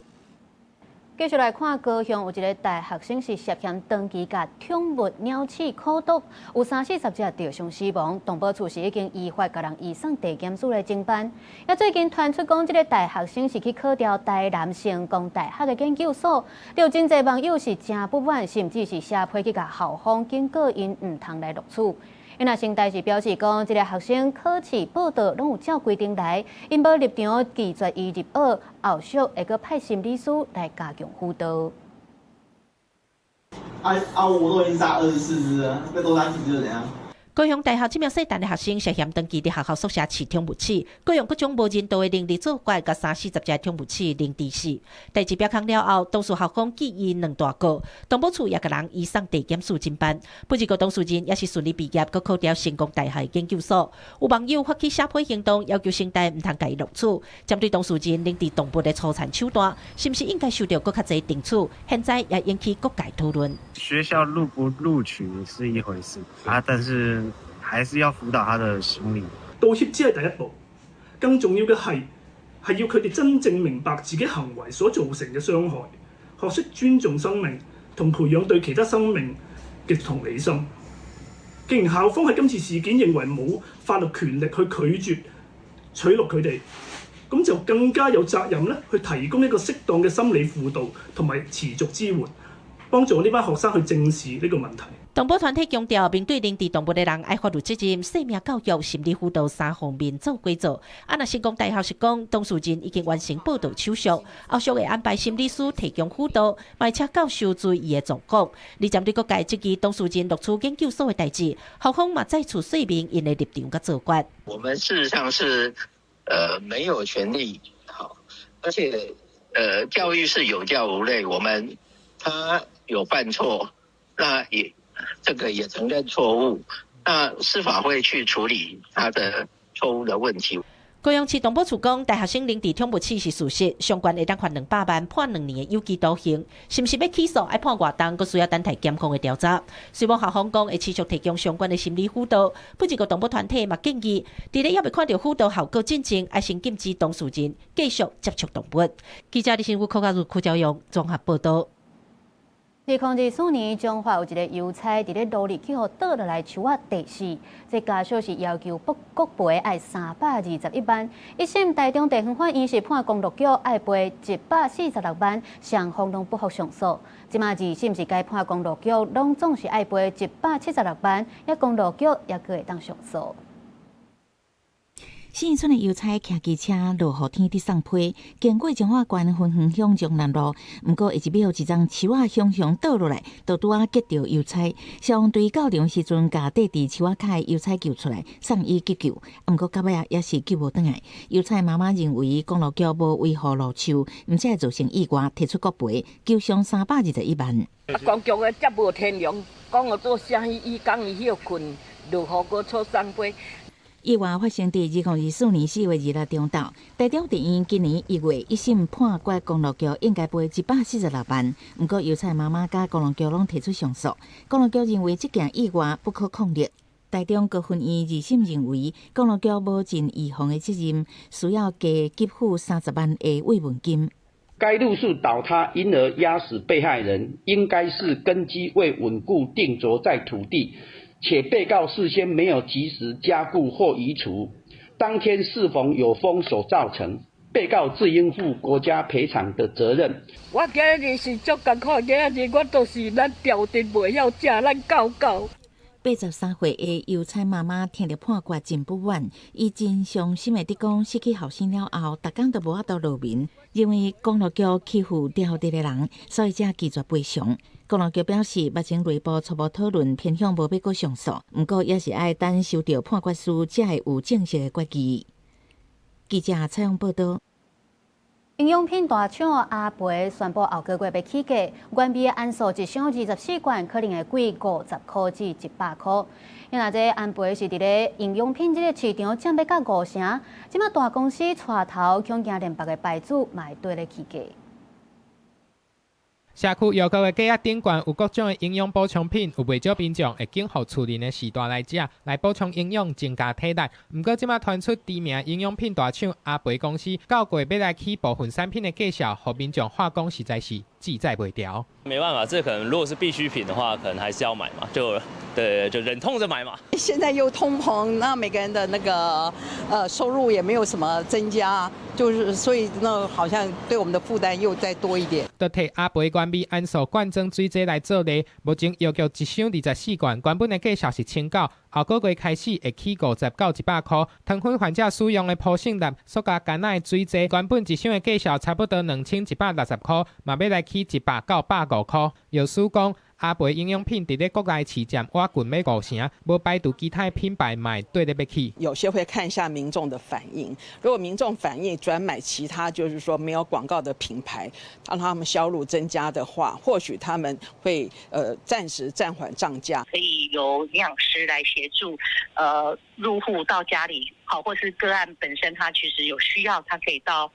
继续来看，高雄有一个大学生是涉嫌长期甲宠物鸟鼠口毒，有30-40只吊伤死亡。动保处是已经依法甲人移送地检署来侦办。也最近传出讲，这个大学生是去考调台南成功大学的研究所，有真侪网友是真不满，甚至是写批去甲校方警告因唔通来录取。因也新代是表示讲，这个学生考试报道拢有照规定来，因无入场拒绝伊入学，后续会阁派心理师来加强辅导。我都已经杀24只了，再多杀几只又怎样？高雄大学这名细陈的学生涉嫌长期伫学校宿舍饲宠物鼠，各用各种无人道的零力作怪，甲30-40只宠物鼠零致死。代志表康了后，当事校方记伊2大告，动保处也甲人移送地检署侦办。不过当事人也是顺利毕业，阁考调成功大学研究所。有网友发起写批行动，要求省大唔通甲伊录取。针对当事人领地动物的粗残手段，是不是应该受到更较侪定处？现在也引起各界讨论。学校录不录取是一回事啊，但是还是要輔導他的心理。道歉只係第一步，更重要嘅係要佢哋真正明白自己行為所造成嘅傷害，學識尊重生命同培養對其他生命嘅同理心。既然校方喺今次事件認為冇法律權力去拒絕取錄佢哋，咁就更加有責任咧去提供一個適當嘅心理輔導同埋持續支援，幫助呢班學生去正視呢個問題。動保團體強調，面對領地動物的人，愛法律責任、生命教育、心理輔導3方面做歸做。那成功大學是講，當事人已經完成報道手續，後續會安排心理師提供輔導，並且教授注意伊的狀況。而針對各界質疑當事人錄取研究所的代誌，校方嘛再次說明因的立場甲做法。我們事實上是沒有權利，好，而且教育是有教無類，他有犯錯，那這個也承認錯誤，那司法會去處理他的錯誤的問題。高雄市动保处讲，大学生领地冲不起是事实，相关会当罚200万，判2年的有期徒刑。是不是要起诉，要判偌重，佫需要等待检方的调查。水网校方讲会持续提供相关的心理辅导。不一个动保团体嘛建议，伫咧还未看到辅导效果进前，要先禁止当事人继续接触动物。记者李新武、柯家如、柯昭阳综合报道。2024年，中华有一个邮差伫咧努力去互倒落来树仔地死，这家属是要求国赔爱321万，一审台中地方法院是判公路局爱赔146万，双方拢不服上诉。即马二审是该判公路局拢总是爱赔176万，也公路局也阁会当上诉。新村的邮差骑机车落雨天伫送批，经过彰化县分园乡中南路，毋过下一秒一丛树仔熊熊倒落来，就拄啊击到邮差。消防队到场时阵，甲缀伫树仔骹的邮差救出来，送医急救。毋过到尾也是救无倒来。邮差妈妈认为公路局无维护路树，而且造成意外，提出国赔，求偿321万。公局的遮无天良，讲我做啥伊讲伊休困，落雨搁错送批。意外发生伫2024年4月26中昼，台中地院今年1月一审判决公路局应该赔146万，不过邮差妈妈甲公路局拢提出上诉。公路局认为这件意外不可抗力。台中高分院二审认为公路局无尽预防的责任，需要加给付30万的慰问金。该路树倒塌，因而压死被害人，应该是根基未稳固定着在土地。且被告事先没有及时加固或移除，当天适逢有风所造成，被告自应负国家赔偿的责任。我今日是足艰苦，今日我都是咱调定袂晓食，咱教教。 83岁的邮差妈妈听到判决真不满，伊真伤心的伫讲，失去后生了后，逐工都无法度落眠，认为公路局欺负掉地的人，所以才拒绝赔偿。公路局表示，目前内部初步讨论偏向无要阁上诉，不过也是爱等收到判决书，才会有正式的决议。记者采访报道。 营养品大厂阿培宣布后个月要起价，原币按数一箱24罐可能会贵50块至100块。因为这安培是伫咧营养品这个市场占要到5成，即马大公司带头恐惊连别个牌子嘛会对咧起价。 社区邮局的价格顶悬有各种的营养补充品，有袂少民众会经互厝邻的时代来食，来补充营养，增加体力。不过，即马传出知名营养品大厂阿培公司到月要来起部分产品的价销，互民众话讲实在是记载袂掉。没办法，这可能如果是必需品的话，可能还是要买嘛，就忍痛着买嘛。现在又通膨，那每个人的那个收入也没有什么增加，就是所以那好像对我们的负担又再多一点。就摕阿培原味安素罐装水剂来做例，目前邮局一箱24罐，原本的价销是1,900，后个月开始会起50到100块。糖分患者使用的普胜粒塑胶干仔的水剂，原本一箱的价销差不多2160块，嘛要来起100到150块。药师讲，阿培营养品伫咧国内市占瓦近要5成，无排除其他品牌买对咧要起。有些会看一下民众的反应，如果民众反应转买其他就是说没有广告的品牌，让他们销路增加的话，或许他们会暂时暂缓涨价。可以由营养师来协助入户到家里，好，或是个案本身他其实有需要，他可以到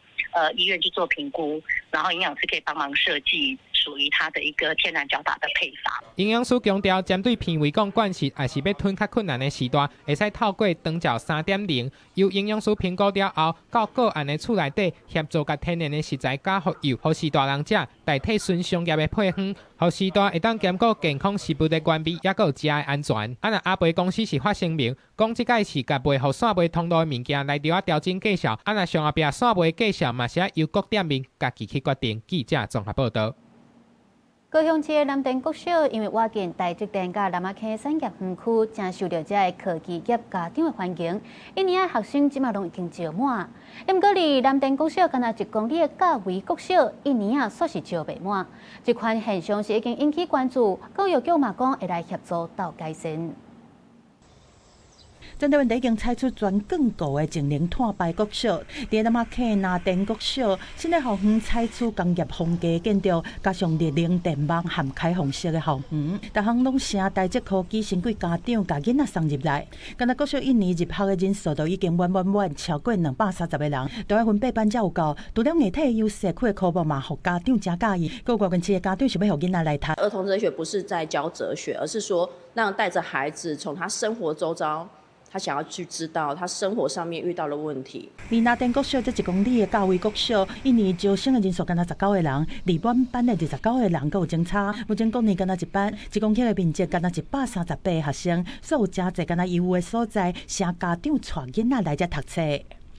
医院去做评估，然后营养师可以帮忙设计属于他的一个天然角打的配法。营养师强调，针对偏胃管灌食，还是要吞较困难的时段，会使透过长照3.0，由营养师评估了后，到个案的厝内底协助甲天然的食材加服油，互时大人食代替纯商业的配方，互时大会当兼顾健康食物的原味，也有食的安全。啊，那阿培公司是发声明，讲即届是甲卖互线卖通路的物件来调整价销，啊，那上后壁线卖价销嘛是由各店面家己去决定。记者综合报道。 高雄市的南田国小因为挖建台积电甲南仔坑产业园区，正受到这个科技业家长的欢迎。一年的学生即马拢已经招满，不过离南田国小敢若1公里的教围国小，一年煞是招袂满。这款现象是已经引起关注，教育局嘛讲会来协助到改善。全台湾已经采取全广告的净零碳排国小，伫南马溪拿电国小，新的校园采取工业风格建筑，加上热能电网含开放式的校园，逐项拢成台积科技先贵家长甲囡仔送入来。今仔国小1年入学的人数都已经满超过230个人，大概分8班才有够。除了硬体优社区的科目嘛，互家长真介意。各外县市的家长想要互囡仔来读。儿童哲学不是在教哲学，而是说让带着孩子从他生活周遭，他想要去知道他生活上面遇到的问题。而拿电国小这1公里的教育国小，1年招生的人数敢若19个人，而满班的29个人，阁有增差。目前国年敢若1班，1公顷的面积敢若138个学生，所以有真侪敢若义务的所在，请家长带囡仔来这读册。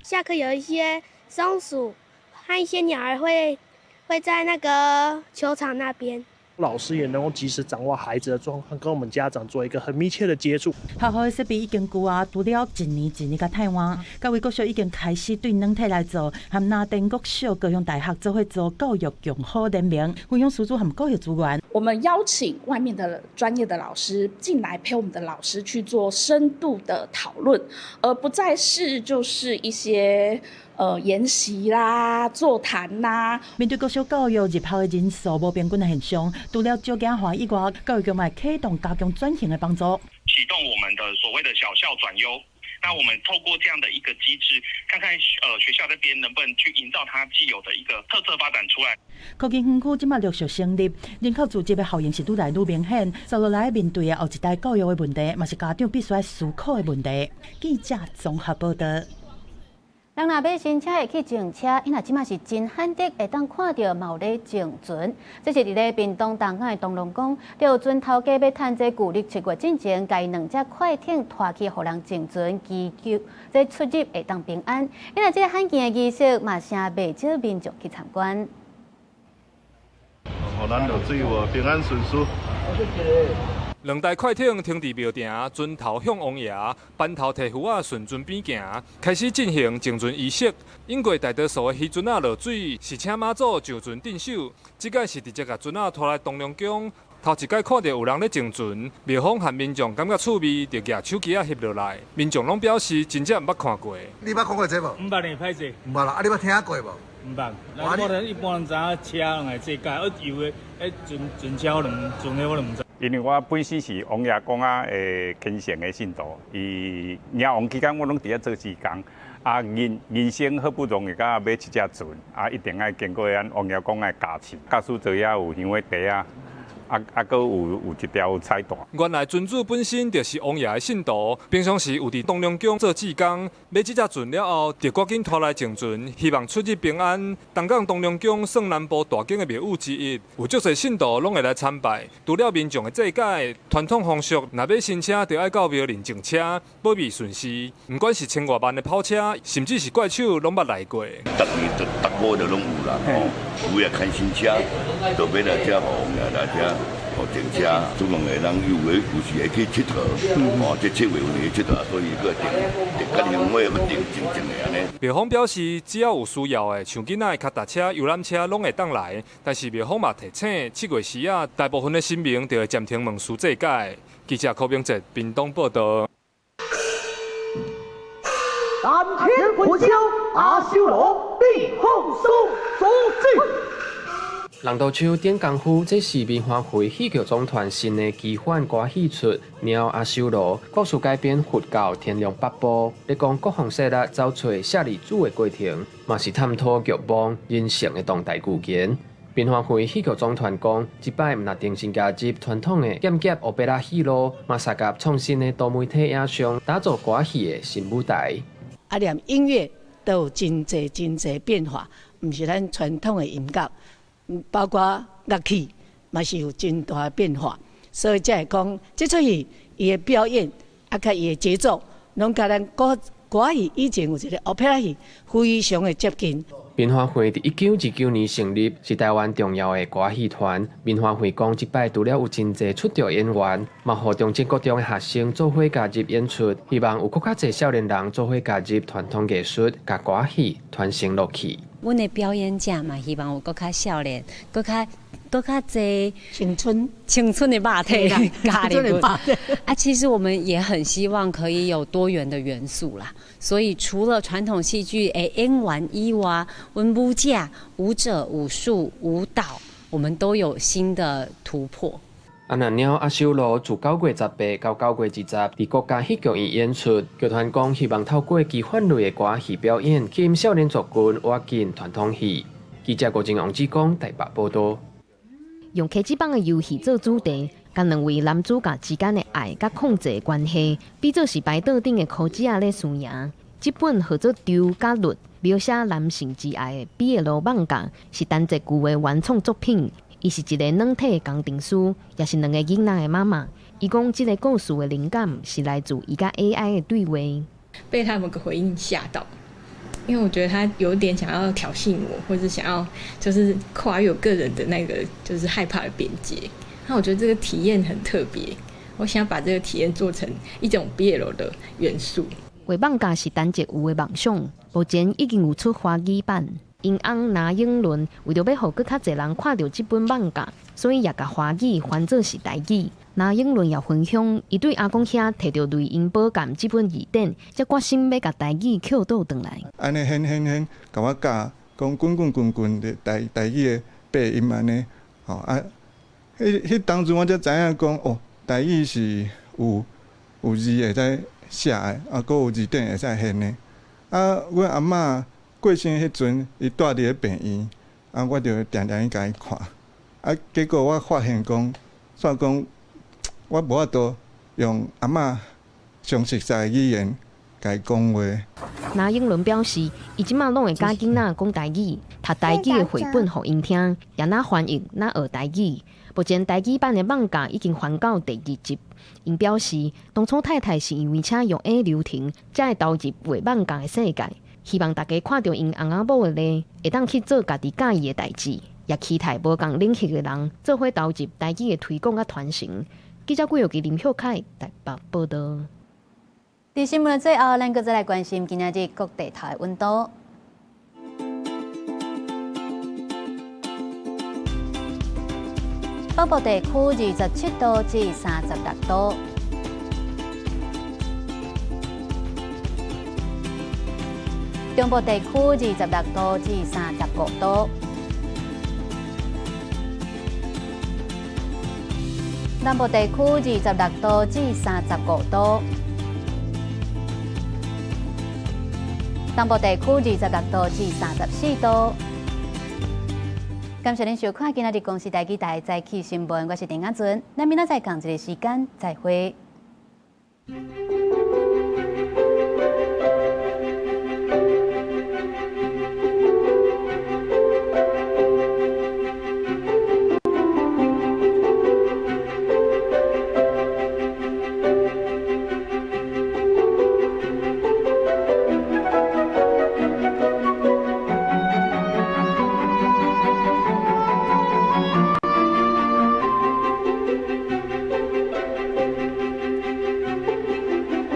下课有一些松鼠和一些鸟儿会在那个球场那边。老师也能够及时掌握孩子的状况，跟我们家长做一个很密切的接触。学校的设备已经旧啊，除了一年甲汰换，教育国小已经开始对软体来做，和拿电国小高雄大学做伙做教育用好联名，分享师资和教育资源。我们邀请外面的专业的老师进来陪我们的老师去做深度的讨论，而不再是就是一些研习啦、座谈啦。面对国小教育入学的人数无平均的现象，除了少子化以外，教育局也启动加强转型的帮助，启动我们的所谓的小校转优。那我们透过这样的一个机制，看看学校这边能不能去营造它既有的一个特色发展出来。科技园区即马陆续成立，人口聚集的效应是愈来愈明显。接落来面对的后一代教育的问题，嘛是家长必须要思考的问题。记者综合报道。人若要申请会去种车，因若即马是真罕得会当看到毛咧种船。这是伫咧屏东东港的东龙宫，钓船头家要趁这旧历7月之前，家2只快艇拖去，互人种船祈求，这出入会当平安。因若这个罕见的仪式，嘛成袂少民众去参观。互咱落水喎，平安顺遂。2台快艇停伫庙埕，船头向王爷，班头提壶啊顺船边行，开始进行种船仪式。因过大多数的渔船啊落水，是请妈祖上船镇守。即届是直接甲船啊拖来东龙宫。头一届看到有人咧种船，庙方和民众感觉趣味，就举手机啊翕落来。民众拢表示真正毋捌看过。你捌看过这无？毋捌呢，歹势。毋捌啦，啊你捌听过无？毋捌。一般人知影车拢会坐驾，游的船车船的我都毋知。因为我本身是王爷公啊的虔诚的信徒，伊领王期间我拢伫遐做志工，啊人生好不容易甲买一只船，啊一定爱经过咱王爷公的加持，假使做遐有香的茶啊。阁有一条彩带。原来船主本身就是王爷的信徒，平常时有伫东龙宫做志工，买这只船了后，就赶紧拖来种船，希望出入平安。东港东龙宫算南部大间的庙宇之一，有足侪信徒拢会来参拜。除了民众的祭改，传统风俗，若要新车，就爱到庙认种车，保庇顺时。不管是千外万的跑车，甚至是怪手，拢捌来过。逐年逐个都拢有啦，有也看新车，就要来遮互王爷来遮。种车，总共个人有时会去佚佗，这7月份去佚佗，所以个定甲乡委要定真正的安尼。庙方表示，只要有需要的，像囡仔的脚踏车、游览车，拢会当来。但是庙方嘛提醒，7月时啊，大部分的神明就会暂停问事祭改。记者柯明哲，屏东报道。三天混淆，阿修罗立后收所至。人道树点功夫，这是民欢会戏剧总团新的奇幻歌戏出《鸟阿修罗》，故事改编佛教天龙八部，咧讲各方势力找找舍利子的过程，嘛是探讨剧帮人性的当代故言。民欢会戏剧总团讲，即摆毋若定性加入传统的剑侠欧贝拉戏路，嘛适合创新的多媒体影像，打造歌戏的新舞台。啊，连音乐都有真侪变化，毋是咱传统的音乐。包括乐器嘛是有真大的变化，所以才会讲，这出戏伊的表演啊，甲伊的节奏，拢甲咱歌戏以前有一个欧佩拉戏非常的接近。民欢会伫1929年成立，是台湾重要的歌戏团。民欢会讲，即摆除了有真侪出场演员，嘛互中正各中的学生做伙加入演出，希望有更较侪少年人做伙加入传统艺术，甲歌戏传承落去。阮的表演者嘛，希望有更较少年、更较都较侪青春的肉体啦，咖喱的啊。其实我们也很希望可以有多元的元素啦。所以除了传统戏剧演员以外，文武架、舞者、武术、舞蹈，我们都有新的突破。阿那鸟阿修罗自9月18到9月20，伫国家戏剧院演出。剧团讲希望透过奇幻类的歌戏表演，吸引少年族群挖进传统戏。记者郭正王志讲台北报道。用科技棒的游戏做主题，甲两位男主角之间的爱甲控制的关系，比作是牌桌顶的科技咧输赢。这本合作丢甲律描写男性之爱的毕业路漫画，是单节剧的原创作品。伊是一个软体的工程师，也是2个囡仔的妈妈。伊讲，这个故事的灵感是来自伊甲 AI 的对话。被他们的回应吓到，因为我觉得他有点想要挑衅我，或者想要就是跨越我个人的那个就是害怕的边界。那我觉得这个体验很特别，我想把这个体验做成一种 BL 的元素。画漫画是单节有的梦想，目前已经有出华语版。因翁拿英伦为着要互更较侪人看到这本漫画，所以也甲华语翻做是台语。拿英伦也分享，伊对阿公遐摕到雷音宝鉴这本字典，才决心要甲台语捡倒转来。安尼甲我教讲滚的台语的发音安尼，吼啊，迄当初我才知影讲哦，台语是有字会使写的，啊，阁有字典会使现的。啊，阮阿嬷过生迄阵，伊住伫咧病院，啊，我就定去甲伊看，啊，结果我发现讲，煞讲我无法度用阿嬷上熟悉的语言甲伊讲话。拿英伦表示，伊即马拢会教囡仔讲台语，读台语的绘本互因听，也哪翻译哪学台语。目前台语版的漫画已经翻到第2集。因表示，当初太太是因为请用刘婷，才会投入画漫画的世界。希望大家看到因翁仔某的咧，会当去做家己喜意的代志，也期待无共领域的人做伙投入台语的推广甲传承。记者季玉琪、林秀凯台北报道。伫新闻的最后，咱搁再来关心今仔日各地头的温度。北部地区27度至36度。中部地区26度至35度，南部地区26度至35度，东部地区26度至34度。感谢您收看今仔日公视台记台早起新闻，我是丁雅纯，咱明仔载同一个时间再会。